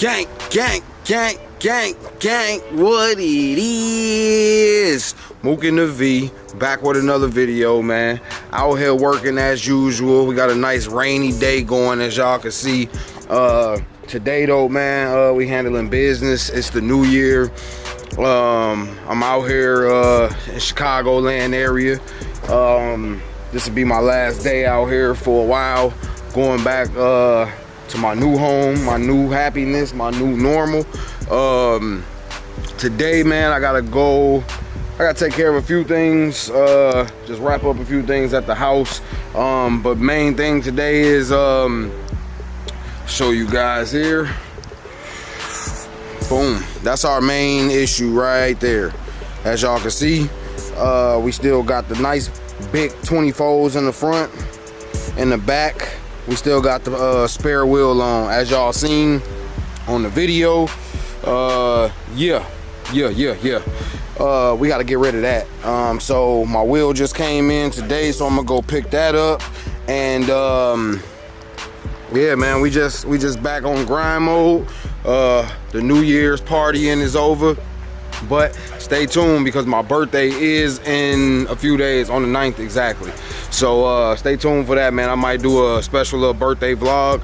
Gang, gang, gang, gang, gang, what it is. Mook in the V, back with another video, man. Out here working as usual. We got a nice rainy day going, as y'all can see. Today though, man, we handling business. It's the new year. I'm out here in Chicagoland area. This will be my last day out here for a while. Going back to my new home, my new happiness, my new normal. Today, man, I gotta take care of a few things, just wrap up a few things at the house. But main thing today is show you guys here. Boom, that's our main issue right there. As y'all can see, we still got the nice big 24s in the front. In the back, we still got the spare wheel on, as y'all seen on the video. Yeah. We got to get rid of that. So my wheel just came in today, so I'm gonna go pick that up. And yeah, man, we just back on grind mode. The New Year's partying is over, but stay tuned because my birthday is in a few days, on the 9th exactly. So stay tuned for that, man. I might do a special little birthday vlog.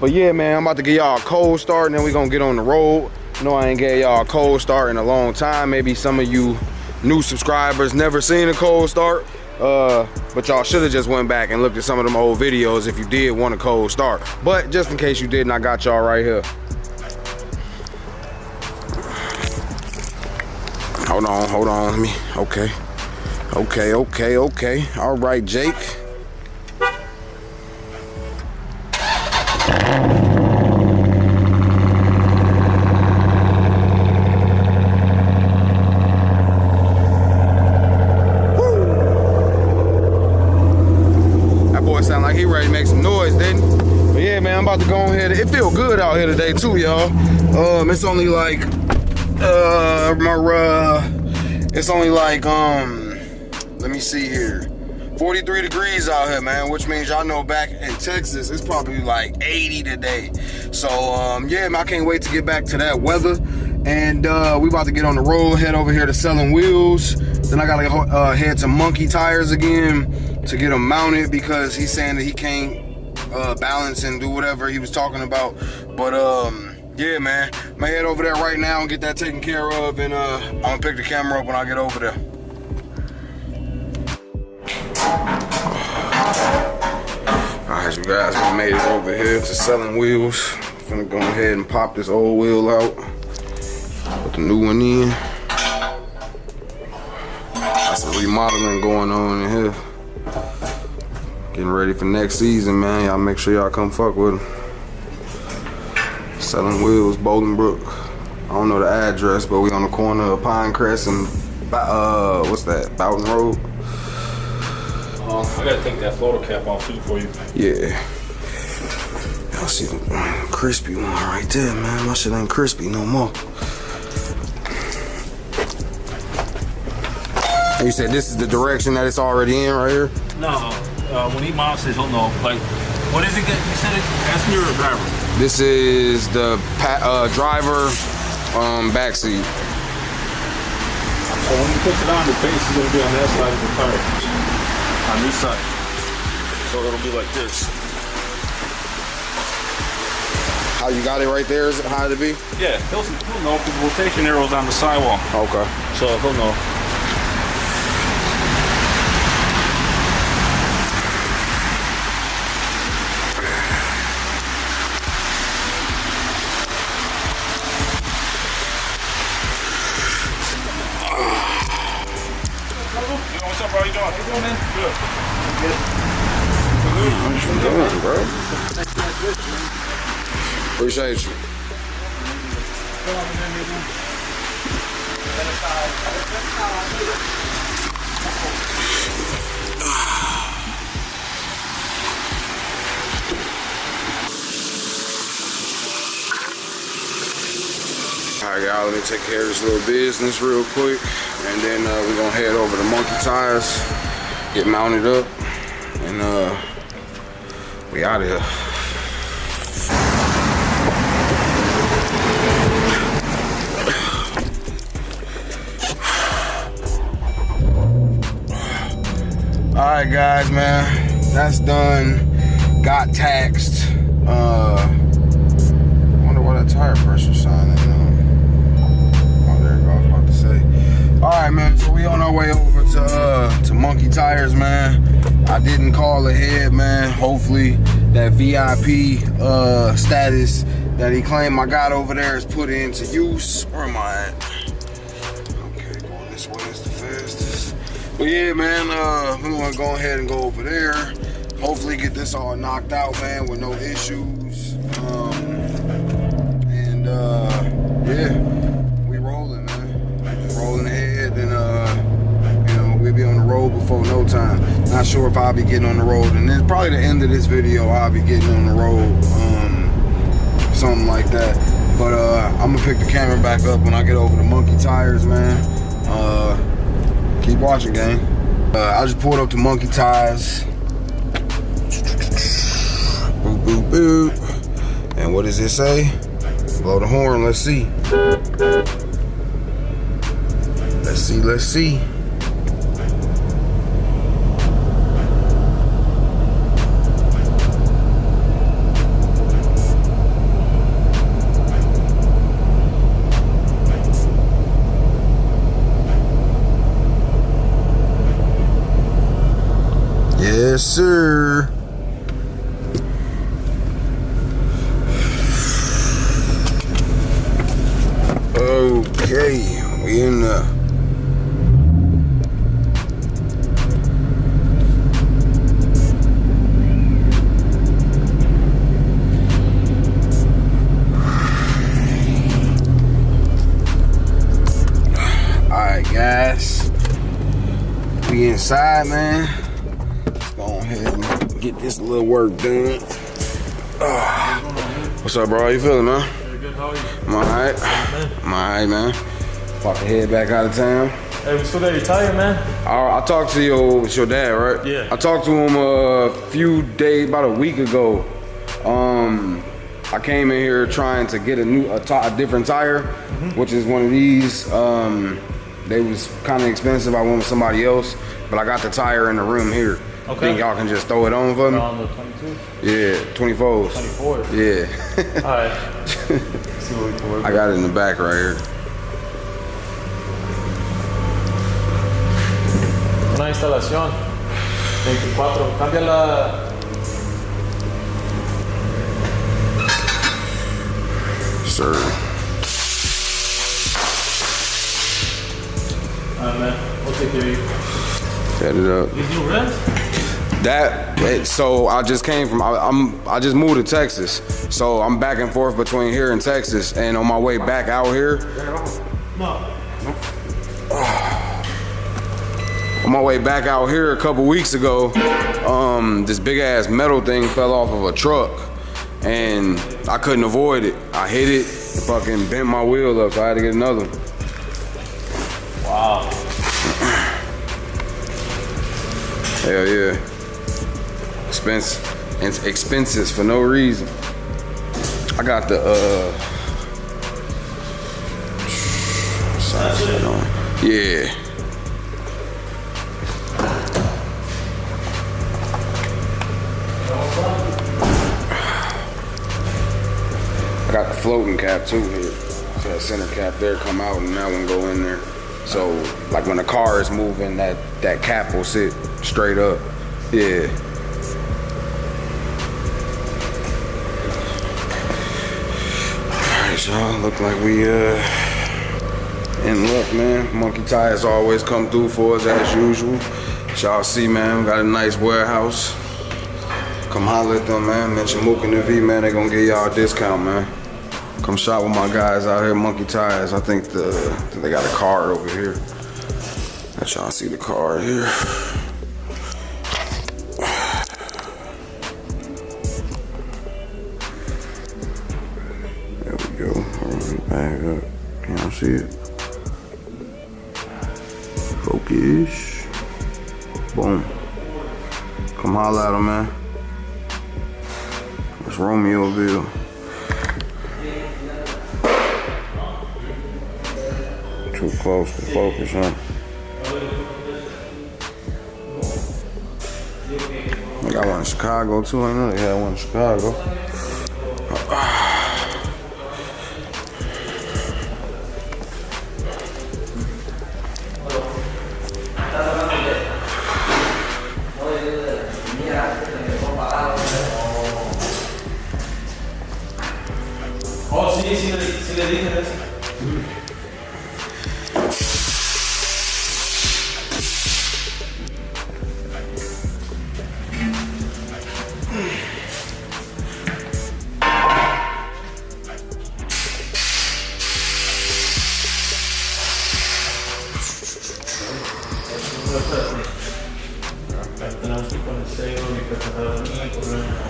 But yeah, man, I'm about to give y'all a cold start, and then we're gonna get on the road. No, I ain't gave y'all a cold start in a long time. Maybe some of you new subscribers never seen a cold start, but y'all should have just went back and looked at some of them old videos if you did want a cold start. But just in case you didn't, I got y'all right here. Hold on, let me, okay. All right, Jake. That boy sound like he ready to make some noise, didn't he? But yeah, man, I'm about to go ahead. It feel good out here today too, y'all. It's only like it's only like let me see here, 43 degrees out here, man, which means y'all know back in Texas it's probably like 80 today. So yeah, man, I can't wait to get back to that weather. And we about to get on the road, head over here to Selling Wheels. Then I gotta head to Monkey Tires again to get them mounted, because he's saying that he can't balance and do whatever he was talking about. But yeah, man, I'm gonna head over there right now and get that taken care of, and I'm gonna pick the camera up when I get over there. Alright, you guys, we made it over here to Selling Wheels. I'm gonna go ahead and pop this old wheel out, put the new one in. Got some remodeling going on in here. Getting ready for next season, man. Y'all make sure y'all come fuck with them. Selling Wheels, Bolingbrook. I don't know the address, but we on the corner of Pinecrest and what's that, Boughton Road. I gotta take that floater cap off too for you. Yeah. Y'all see the crispy one right there, man. My shit ain't crispy no more. And you said this is the direction that it's already in right here? No, when he mounts it, he'll know. Like, what is it? You said it? Passenger or driver? This is the driver back seat. So when he puts it on, the base is gonna be on that side of the car. On this side. So it'll be like this. How you got it right there? Is it high to be? Yeah, he'll know, because the rotation arrow's on the sidewall. Okay. So he'll know. What's up, bro? How you doing? How you doing, man? Good. What you doing, bro? Appreciate you. Alright, y'all, let me take care of this little business real quick, and then we're gonna head over to Monkey Tires, get mounted up, and we out of here. Alright guys, man, that's done. Got taxed. Wonder what that tire pressure sign is. Oh, there it goes, I was about to say. Alright man, so we on our way over to Monkey Tires, man. I didn't call ahead, man. Hopefully that VIP status that he claimed I got over there is put into use. Where am I at? Okay, going this way is the fastest. But yeah, man, we're gonna go ahead and go over there. Hopefully get this all knocked out, man, with no issues. Yeah, we rolling, man. Just rolling ahead, and you know, we'll be on the road before no time. Not sure if I'll be getting on the road, and then probably the end of this video, I'll be getting on the road, something like that. But I'm gonna pick the camera back up when I get over to Monkey Tires, man. Keep watching, gang. I just pulled up to Monkey Tires. Boop, boop, boop. And what does it say? Blow the horn, let's see. Let's see, let's see. Yes, sir. Okay, we in the alright guys, we inside, man. Let's go ahead and get this little work done. What's up, bro? How you feeling, man? Good, how are you? I'm alright. I'm alright, man. About to head back out of town. Hey, we still got your tire, man? I talked to your dad, right? Yeah. I talked to him a few days, about a week ago. I came in here trying to get a different tire, which is one of these. They was kind of expensive. I went with somebody else, but I got the tire in the room here. Okay. Think y'all can just throw it on for me? On the 22? Yeah, 24s. 24? Yeah. All right. See what we can work I got it in the back right here. Una instalación. 24. Cambia la... Sir. All right, man. We'll take care of you. Set it up. These new rims? So I just came from, I just moved to Texas. So I'm back and forth between here and Texas. And on my way back out here, No. on my way back out here a couple weeks ago, this big ass metal thing fell off of a truck and I couldn't avoid it. I hit it, fucking bent my wheel up, so I had to get another one. Wow. Hell yeah. Expenses for no reason. I got the yeah. I got the floating cap too here. So that center cap there come out and that one go in there. So like when the car is moving, that cap will sit straight up. Yeah. Alright, y'all, look like we in luck, man. Monkey Tires always come through for us as usual. Y'all see, man, we got a nice warehouse. Come holler at them, man. Mention Mook and the V, man. They gonna give y'all a discount, man. Come shop with my guys out here, Monkey Tires. I think they got a card over here. Let y'all see the card here. There we go. Back up. Can y'all see it? Focus. Boom. Come holler at them, man. It's Romeoville. Too close to focus, huh? I got one in Chicago too. I know they had one in Chicago. Oh, sí le dije eso.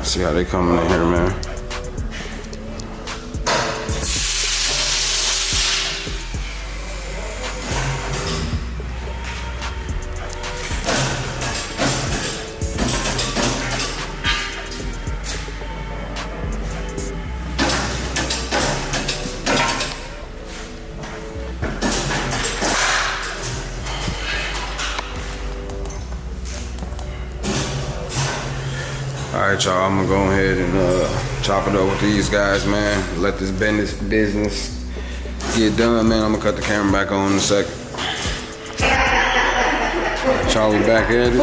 See how they coming in here, man. All right, y'all, I'm gonna go ahead and chop it up with these guys, man. Let this business get done, man. I'm gonna cut the camera back on in a second. Charlie back at it.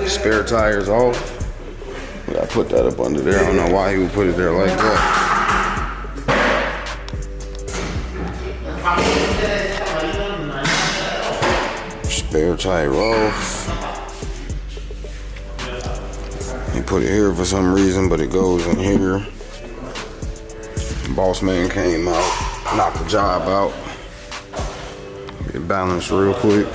Spare tires off. We gotta put that up under there. I don't know why he would put it there like that. Spare tire off. He put it here for some reason, but it goes in here. Boss man came out, knocked the job out. Get balanced real quick.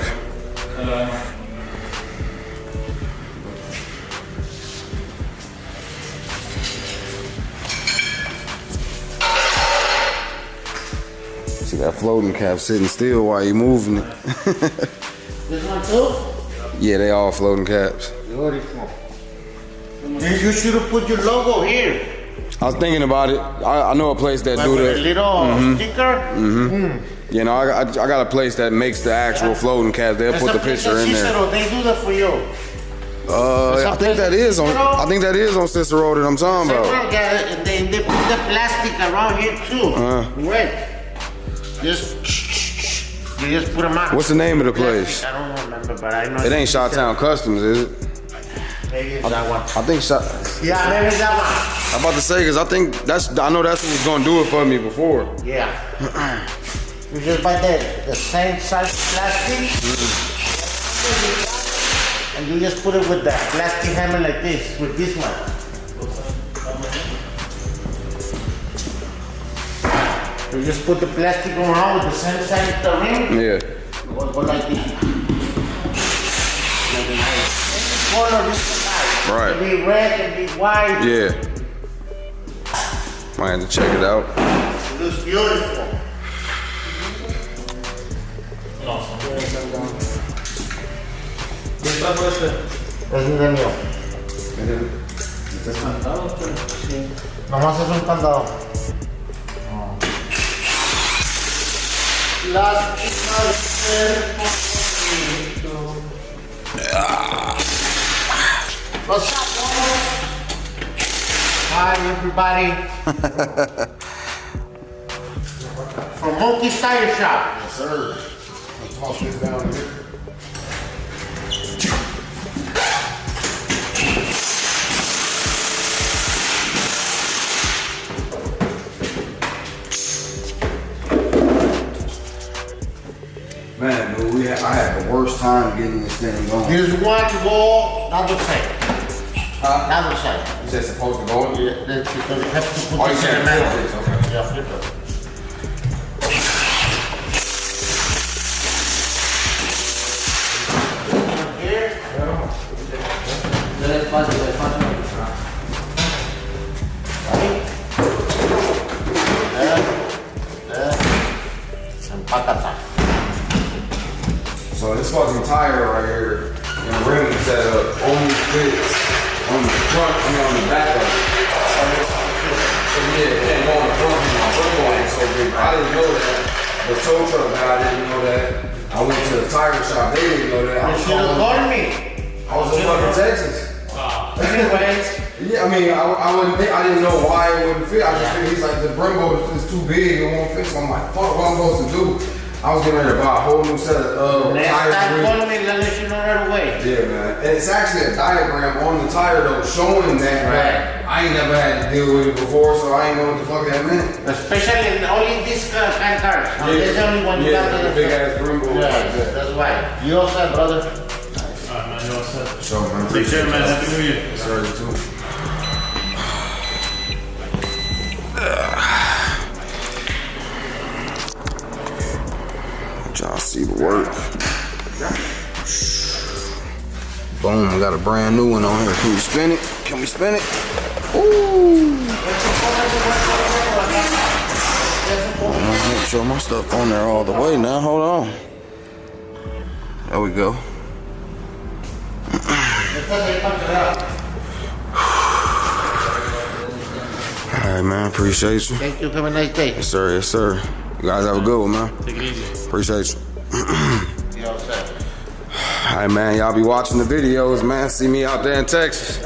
See that floating cap sitting still while you moving it. This one too? Yeah, they all floating caps. Beautiful. You should have put your logo here. I was thinking about it. I know a place that do With a that. little sticker. You know, I got a place that makes the actual floating caps. They'll put the picture in there. They do that for you. I think that is on Cicero that I'm talking about. They put the plastic around here too. Wait. You just put them out. What's the name of the place? I don't remember, but I know. It ain't Shot-Town Customs, is it? Maybe it's that one. I think Shot. Yeah, maybe it's that one. I'm about to say, cause I know that's who was gonna do it for me before. Yeah. You just buy the same size plastic, and you just put it with the plastic hammer like this, with this one. You just put the plastic around with the same size the ring. Yeah. Go like this. Any color you can buy. Right. It can be red, it can be white. Yeah. Might have to check it out. It looks beautiful. ¿Quién trajo este? Es de mío. ¿Es cantado? Sí. Nomás es un candado. Lástima de ser bonito. What's up, boys? Hi, everybody. From Mook's Tire Shop. Yes, sir. Let's toss this down here. Man, dude, I had the worst time getting this thing going. Here's one wall, another side. Another side. Is that supposed to go in? Yeah, because you have to put Oh, you this in can't the middle. flip this, okay. Yeah, flip it. Here. And patata. So this fucking tire right here and the rim setup only fits on the front, on the back of it. So yeah, it can't go on the front. My football ain't so big. I didn't know that. The tow truck guy didn't know that. I went to the tire shop. They didn't know that. You should have called me. I was in fucking Texas. Anyways. Yeah, I mean, I wouldn't think, I didn't know why it wouldn't fit. I just figured he's like, the Brembo is too big, it won't fit. So I'm like, fuck, what I'm supposed to do? I was getting ready to buy a whole new set of Next tires. time call me, let you know right away. Yeah, man. And it's actually a diagram on the tire though, showing that. Right. I ain't never had to deal with it before, so I ain't know what the fuck that meant. Especially in only this kind of cars. There's only one you got the big ass Brembo. Yeah, that's why. You all set, brother? Alright, man, you all set. Sure, man. Take care, man. Happy New Year. Sorry, too. Y'all see the work. Boom, we got a brand new one on here. Can we spin it? Can we spin it? Ooh. I'm gonna make sure my stuff on there all the way now. Hold on. There we go. Alright, man, appreciate you. Thank you. Have a nice day. Yes, sir, yes, sir. You guys have a good one, man. Take it easy. Appreciate you. You all set? Alright, man, y'all be watching the videos, man. See me out there in Texas.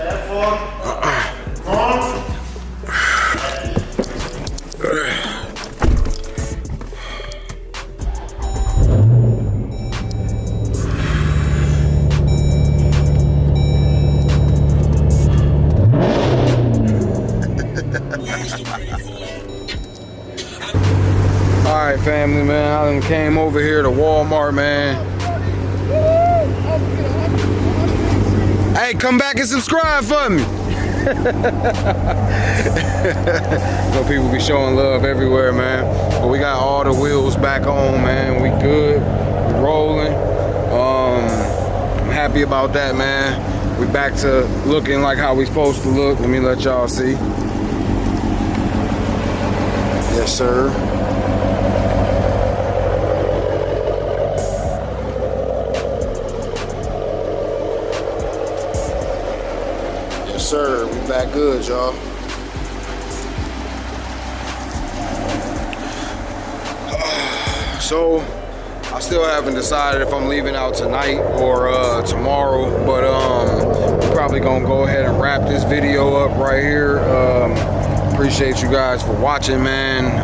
Alright, family, man. I done came over here to Walmart, man. Hey, come back and subscribe for me. So people be showing love everywhere, man. But we got all the wheels back on, man. We good. We rolling. I'm happy about that, man. We back to looking like how we supposed to look. Let me let y'all see. Yes, sir. Yes, sir. We back good, y'all. So, I still haven't decided if I'm leaving out tonight or tomorrow, but we're probably gonna go ahead and wrap this video up right here. Appreciate you guys for watching, man.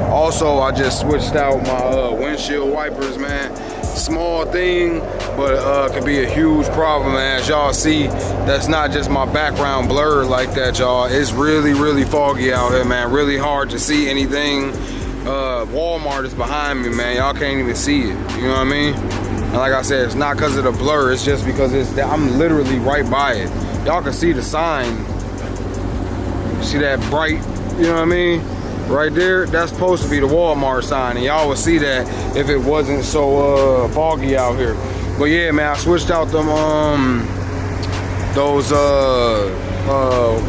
Also, I just switched out my windshield wipers, man. Small thing, but could be a huge problem. As y'all see, that's not just my background blurred like that, y'all. It's really, really foggy out here, man. Really hard to see anything. Walmart is behind me, man. Y'all can't even see it. You know what I mean? And like I said, it's not because of the blur. It's just because I'm literally right by it. Y'all can see the sign. See that bright, you know what I mean? Right there, that's supposed to be the Walmart sign, and y'all would see that if it wasn't so foggy out here. But yeah, man, I switched out them those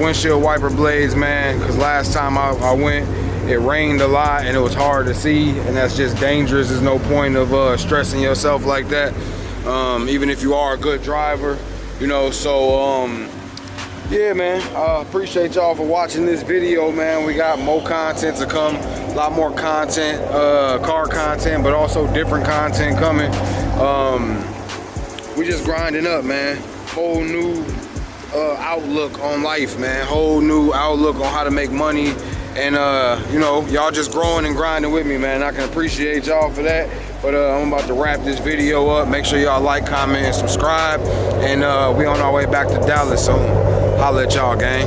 windshield wiper blades, man, because last time I went, it rained a lot and it was hard to see, and that's just dangerous. There's no point of stressing yourself like that, even if you are a good driver, you know. So yeah, man, I appreciate y'all for watching this video, man. We got more content to come, a lot more content, car content, but also different content coming. We just grinding up, man. Whole new outlook on life, man. Whole new outlook on how to make money. And you know, y'all just growing and grinding with me, man. I can appreciate y'all for that. But I'm about to wrap this video up. Make sure y'all like, comment, and subscribe. And we on our way back to Dallas soon. Holla at y'all, gang.